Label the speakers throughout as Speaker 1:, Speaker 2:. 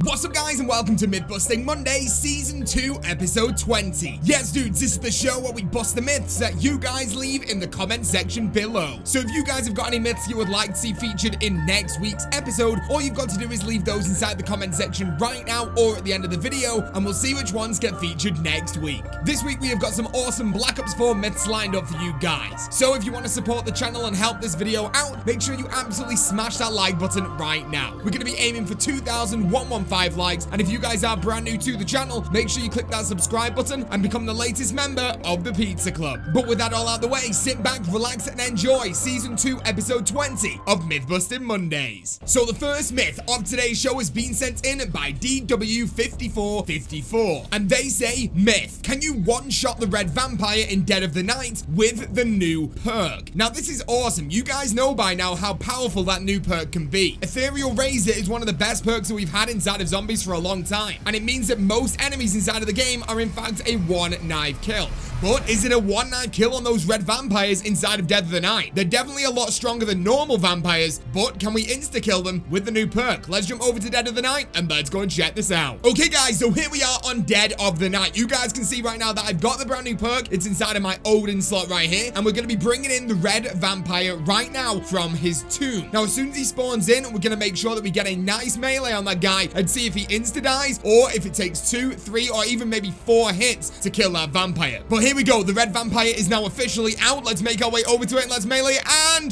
Speaker 1: What's up guys and welcome to Myth Busting Monday Season 2 Episode 20. Yes dudes, this is the show where we bust the myths that you guys leave in the comment section below. So if you guys have got any myths you would like to see featured in next week's episode, all you've got to do is leave those inside the comment section right now or at the end of the video and we'll see which ones get featured next week. This week we have got some awesome Black Ops 4 myths lined up for you guys. So if you want to support the channel and help this video out, make sure you absolutely smash that like button right now. We're going to be aiming for 2,115 likes, and if you guys are brand new to the channel, make sure you click that subscribe button and become the latest member of the Pizza Club. But with that all out the way, sit back, relax and enjoy Season 2 Episode 20 of Myth Busting Mondays. So the first myth of today's show has been sent in by DW5454 and they say, myth, can you one-shot the red vampire in Dead of the Night with the new perk? Now this is awesome. You guys know by now how powerful that new perk can be. Ethereal Razor is one of the best perks that we've had inside of zombies for a long time, and it means that most enemies inside of the game are in fact a one-knife kill. But is it a one-knife kill on those red vampires inside of Dead of the Night? They're definitely a lot stronger than normal vampires, but can we insta-kill them with the new perk? Let's jump over to Dead of the Night and let's go and check this out. Okay guys, so here we are on Dead of the Night. You guys can see right now that I've got the brand new perk. It's inside of my Odin slot right here, and we're going to be bringing in the red vampire right now from his tomb. Now as soon as he spawns in, we're going to make sure that we get a nice melee on that guy and see if he insta-dies or if it takes 2, 3, or even maybe 4 hits to kill that vampire. But here we go. The red vampire is now officially out. Let's make our way over to it and let's melee it. And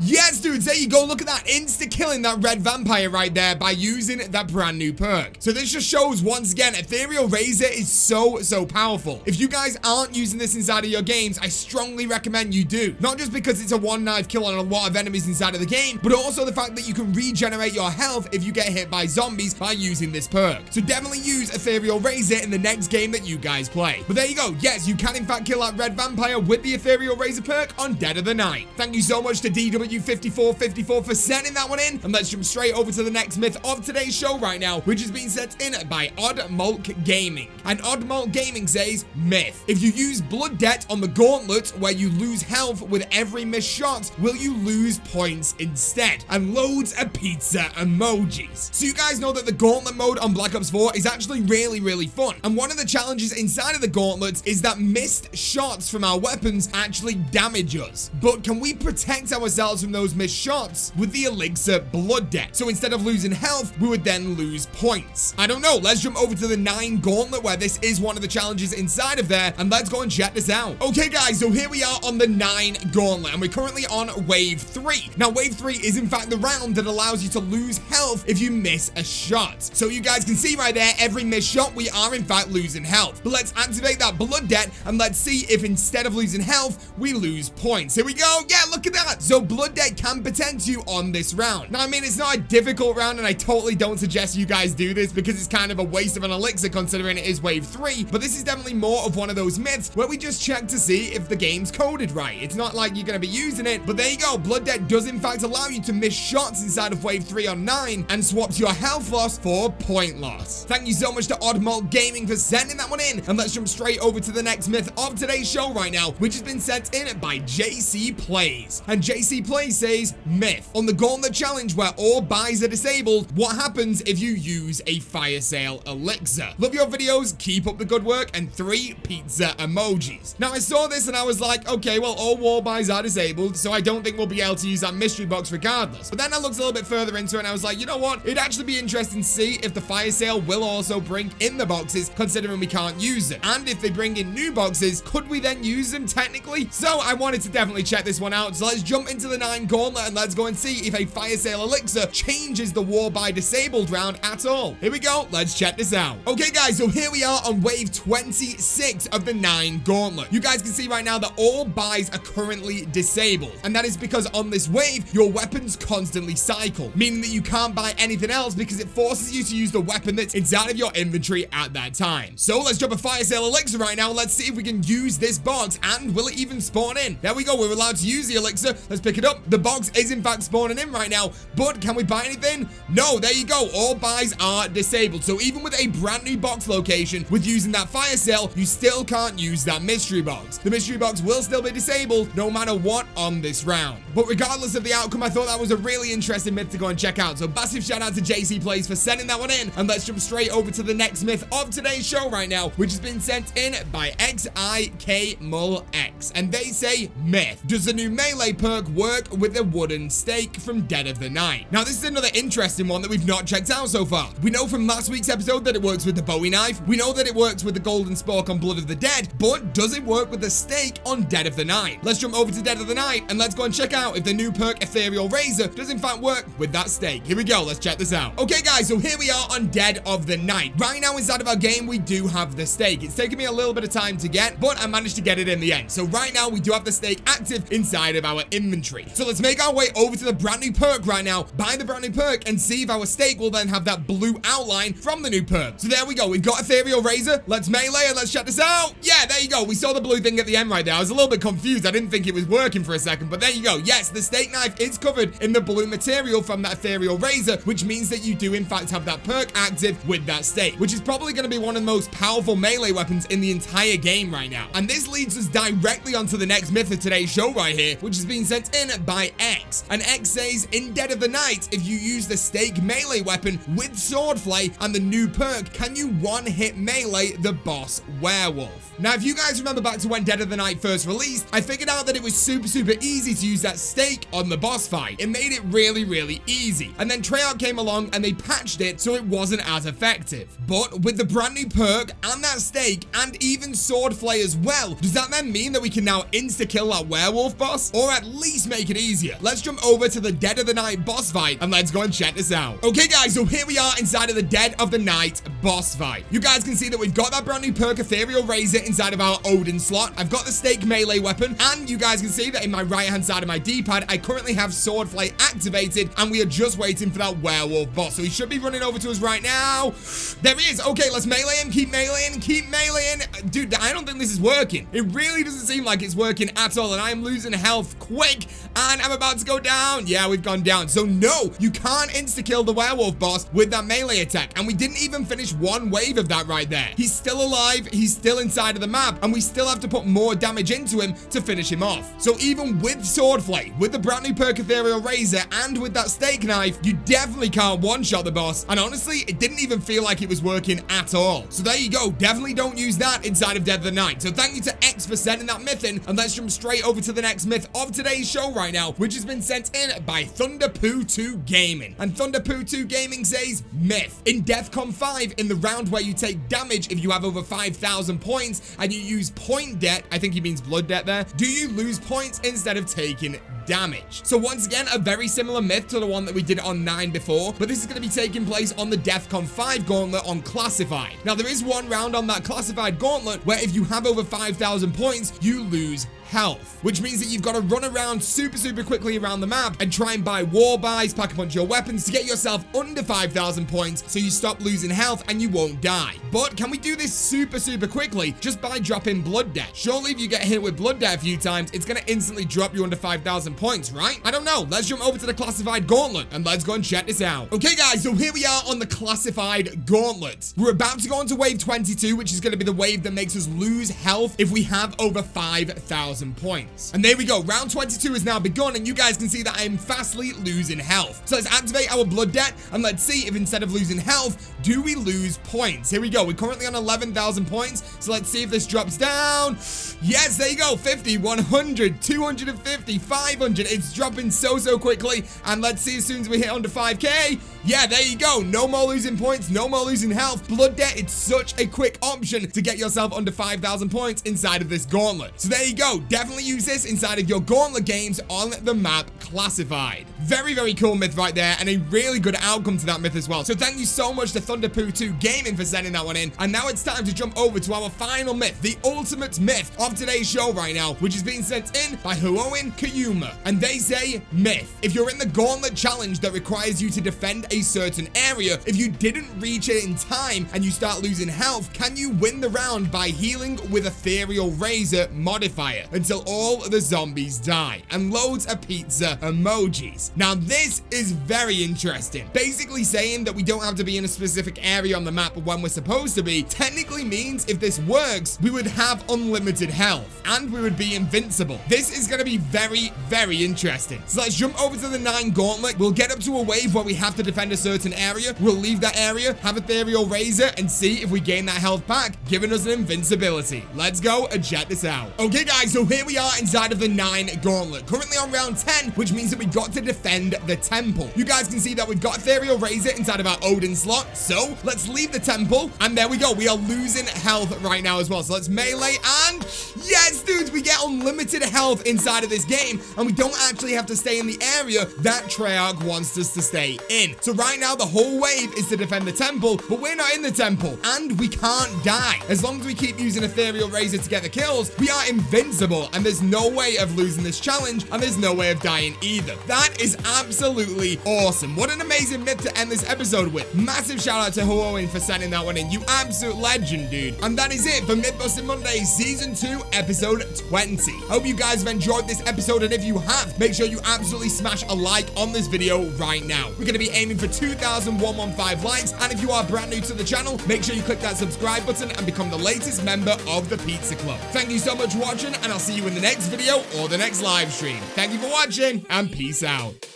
Speaker 1: yes, dudes, there you go. Look at that. Insta-killing that red vampire right there by using that brand new perk. So this just shows once again, Ethereal Razor is so powerful. If you guys aren't using this inside of your games, I strongly recommend you do. Not just because it's a one-knife kill on a lot of enemies inside of the game, but also the fact that you can regenerate your health if you get hit by zombies by using this perk. So definitely use Ethereal Razor in the next game that you guys play. But there you go. Yes, you can in fact kill that red vampire with the Ethereal Razor perk on Dead of the Night. Thank you so much to DW5454 for sending that one in. And let's jump straight over to the next myth of today's show right now, which has been sent in by Odd Mulk Gaming. And Odd Mulk Gaming says, myth, if you use Blood Debt on the gauntlet where you lose health with every missed shot, will you lose points instead? And loads of pizza emojis. So you guys know that the gauntlet mode on Black Ops 4 is actually really fun. And one of the challenges inside of the gauntlets is that missed shots from our weapons actually damage us. But can we protect ourselves from those missed shots with the elixir Blood Debt? So instead of losing health, we would then lose points. I don't know. Let's jump over to the 9 gauntlet where this is one of the challenges inside of there and let's go and check this out. Okay guys, so here we are on the 9 gauntlet and we're currently on wave 3. Now wave 3 is in fact the round that allows you to lose health if you miss a shot. So you guys can see right there, every missed shot we are in fact losing health. But let's activate that Blood Debt and let's see if instead of losing health we lose points. Here we go. Yeah, look at that. So Blood Debt can protect you on this round. Now I mean, it's not a difficult round and I totally don't suggest you guys do this because it's kind of a waste of an elixir considering it is wave 3, but this is definitely more of one of those myths where we just check to see if the game's coded right. It's not like you're going to be using it, but there you go. Blood Debt does in fact allow you to miss shots inside of wave 3 on 9 and swaps your health loss for point loss. Thank you so much to Odd Mulk Gaming for sending that one in, and let's jump straight over to the next myth of today's show right now, which has been sent in by JC Plays. And JC Plays says, myth, on the gauntlet challenge where all buys are disabled, what happens if you use a fire sale elixir? Love your videos, keep up the good work, and 3 pizza emojis. Now I saw this and I was like, okay, well all wall buys are disabled, so I don't think we'll be able to use that mystery box regardless. But then I looked a little bit further into it and I was like, you know what, it'd actually be interesting to see if the fire sale will also bring in the boxes considering we can't use them. And if they bring in new boxes, could we then use them technically? So I wanted to definitely check this one out. So let's jump into the 9 gauntlet and let's go and see if a fire sale elixir changes the war by disabled round at all. Here we go. Let's check this out. Okay guys, so here we are on wave 26 of the 9 gauntlet. You guys can see right now that all buys are currently disabled. And that is because on this wave, your weapons constantly cycle, meaning that you can't buy anything else because it forces you to use the weapon that's inside of your inventory at that time. So let's drop a fire sale elixir right now. Let's see if we can use this box and will it even spawn in? There we go. We're allowed to use the elixir. Let's pick it up. Yep, the box is in fact spawning in right now, but can we buy anything? No, there you go. All buys are disabled. So even with a brand new box location, with using that fire sale, you still can't use that mystery box. The mystery box will still be disabled no matter what on this round. But regardless of the outcome, I thought that was a really interesting myth to go and check out. So massive shout out to JC Plays for sending that one in. And let's jump straight over to the next myth of today's show right now, which has been sent in by XIKMullX. And they say, myth: does the new melee perk work with a wooden stake from Dead of the Night? Now this is another interesting one that we've not checked out so far. We know from last week's episode that it works with the Bowie knife. We know that it works with the golden spork on Blood of the Dead, but does it work with the stake on Dead of the Night? Let's jump over to Dead of the Night and let's go and check out if the new perk Ethereal Razor does in fact work with that stake. Here we go, let's check this out. Okay guys, so here we are on Dead of the Night. Right now inside of our game we do have the stake. It's taken me a little bit of time to get, but I managed to get it in the end. So right now we do have the stake active inside of our inventory. So let's make our way over to the brand new perk right now, buy the brand new perk, and see if our stake will then have that blue outline from the new perk. So there we go, we've got Ethereal Razor. Let's melee and let's check this out. Yeah, there you go, we saw the blue thing at the end right there. I was a little bit confused, I didn't think it was working for a second, but there you go. Yes, the stake knife is covered in the blue material from that Ethereal Razor, which means that you do in fact have that perk active with that stake, which is probably going to be one of the most powerful melee weapons in the entire game right now. And this leads us directly onto the next myth of today's show right here, which has been sent in by X. And X says, in Dead of the Night, if you use the stake melee weapon with swordplay and the new perk, can you one-hit melee the boss werewolf? Now, if you guys remember back to when Dead of the Night first released, I figured out that it was super easy to use that stake on the boss fight. It made it really easy. And then Treyarch came along and they patched it so it wasn't as effective. But with the brand new perk and that stake and even swordplay as well, does that then mean that we can now insta-kill that werewolf boss? Or at least make it easier? Let's jump over to the Dead of the Night boss fight and let's go and check this out. Okay guys, so here we are inside of the Dead of the Night boss fight. You guys can see that we've got that brand new perk Ethereal Razor inside of our Odin slot. I've got the stake melee weapon, and you guys can see that in my right hand side of my D-pad, I currently have swordplay activated, and we are just waiting for that werewolf boss. So he should be running over to us right now. There he is. Okay, let's melee him. Keep meleeing. Dude, I don't think this is working. It really doesn't seem like it's working at all, and I am losing health quick, and I'm about to go down. Yeah, we've gone down. So no, you can't insta-kill the werewolf boss with that melee attack, and we didn't even finish one wave of that right there. He's still alive. He's still inside of the map, and we still have to put more damage into him to finish him off. So even with swordplay, with the brand new perk Ethereal Razor, and with that stake knife, you definitely can't one-shot the boss, and honestly, it didn't even feel like it was working at all. So there you go, definitely don't use that inside of Dead of the Night. So thank you to X for sending that myth in, and let's jump straight over to the next myth of today's show right now, which has been sent in by Thunderpoo2 Gaming. And Thunderpoo2 Gaming says, myth: in Deathcon 5, in the round where you take damage if you have over 5,000 points and you use point debt, I think he means blood debt there, do you lose points instead of taking damage? So once again, a very similar myth to the one that we did on 9 before, but this is going to be taking place on the Deathcon 5 gauntlet on Classified. Now there is one round on that Classified gauntlet where if you have over 5,000 points, you lose health, which means that you've got to run around super quickly around the map and try and buy war buys, pack a bunch of your weapons to get yourself under 5,000 points so you stop losing health and you won't die. But can we do this super quickly just by dropping blood debt? Surely if you get hit with blood debt a few times, it's going to instantly drop you under 5,000 points, right? I don't know. Let's jump over to the Classified gauntlet and let's go and check this out. Okay guys, so here we are on the Classified gauntlet. We're about to go into wave 22, which is going to be the wave that makes us lose health if we have over 5,000 points. And there we go, round 22 has now begun, and you guys can see that I am fastly losing health. So let's activate our blood debt and let's see if instead of losing health, do we lose points? Here we go, we're currently on 11,000 points, so let's see if this drops down. Yes, there you go, 50, 100, 250, 500. It's dropping so quickly, and let's see as soon as we hit under 5k. Yeah, there you go, no more losing points, no more losing health. Blood debt, it's such a quick option to get yourself under 5,000 points inside of this gauntlet. So there you go, definitely use this inside of your gauntlet games on the map Classified. Very cool myth right there, and a really good outcome to that myth as well. So thank you so much to Thunderpoo2 Gaming for sending that one in. And now it's time to jump over to our final myth, the ultimate myth of today's show right now, which is being sent in by Huoin Kayuma. And they say, myth: if you're in the gauntlet challenge that requires you to defend a certain area, if you didn't reach it in time and you start losing health, can you win the round by healing with Ethereal Razor modifier until all the zombies die, and loads of pizza emojis. Now this is very interesting. Basically saying that we don't have to be in a specific area on the map when we're supposed to be, technically means if this works, we would have unlimited health and we would be invincible. This is going to be very, very interesting. So let's jump over to the 9 gauntlet. We'll get up to a wave where we have to defend a certain area. We'll leave that area, have Ethereal Razor, and see if we gain that health back, giving us an invincibility. Let's go and check this out. Okay guys, so here we are inside of the 9 gauntlet, currently on round 10, which means that we got to defend the temple. You guys can see that we've got Ethereal Razor inside of our Odin slot, so let's leave the temple, and there we go. We are losing health right now as well, so let's melee, and yes dudes, we get unlimited health inside of this game, and we don't actually have to stay in the area that Treyarch wants us to stay in. So right now the whole wave is to defend the temple, but we're not in the temple, and we can't die. As long as we keep using Ethereal Razor to get the kills, we are invincible, and there's no way of losing this challenge, and there's no way of dying either. That is absolutely awesome. What an amazing myth to end this episode with. Massive shout out to Huoin for sending that one in. You absolute legend, dude. And that is it for Myth-Busting Monday Season 2 Episode 20. Hope you guys have enjoyed this episode, and if you have, make sure you absolutely smash a like on this video right now. We're going to be aiming for 2,115 likes, and if you are brand new to the channel, make sure you click that subscribe button and become the latest member of the Pizza Club. Thank you so much for watching, and I'll see you in the next video or the next live stream. Thank you for watching, and peace out.